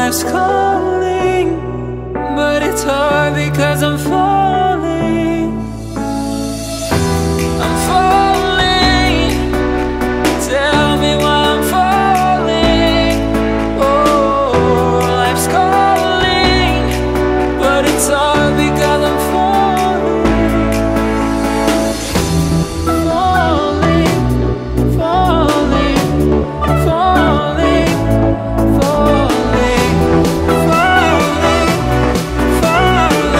life's calling, but it's hard because I'm falling. I'm falling. Tell me why I'm falling. Oh, life's calling, but it's hard because I'm falling. Falling, falling, falling, falling, falling, falling,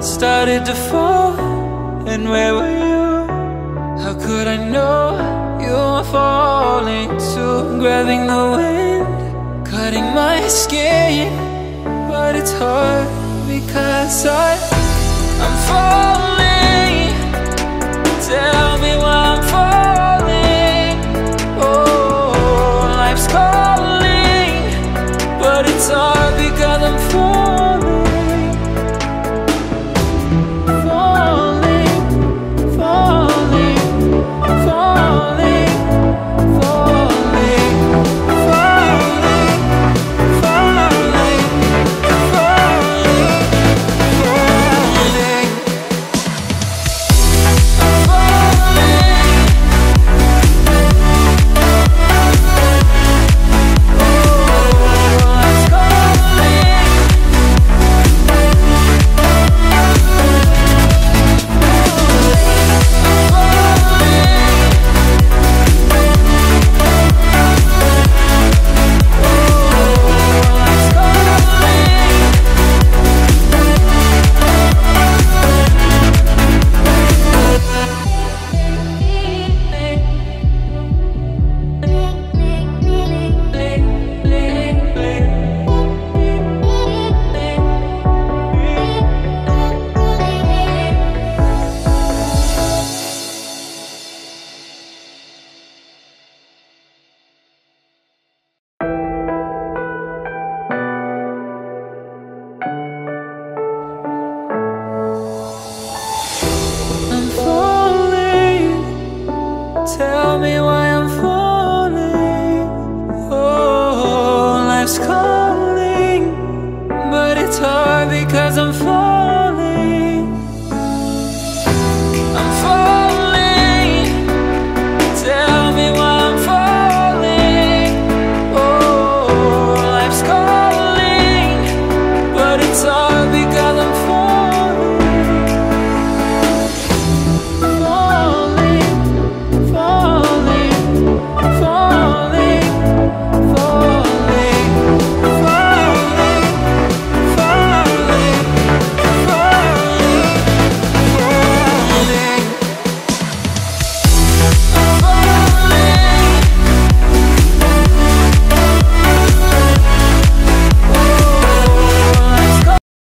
started to fall, and where were you? How could I know you were falling too? Grabbing the wind, cutting my skin, but it's hard because I'm falling.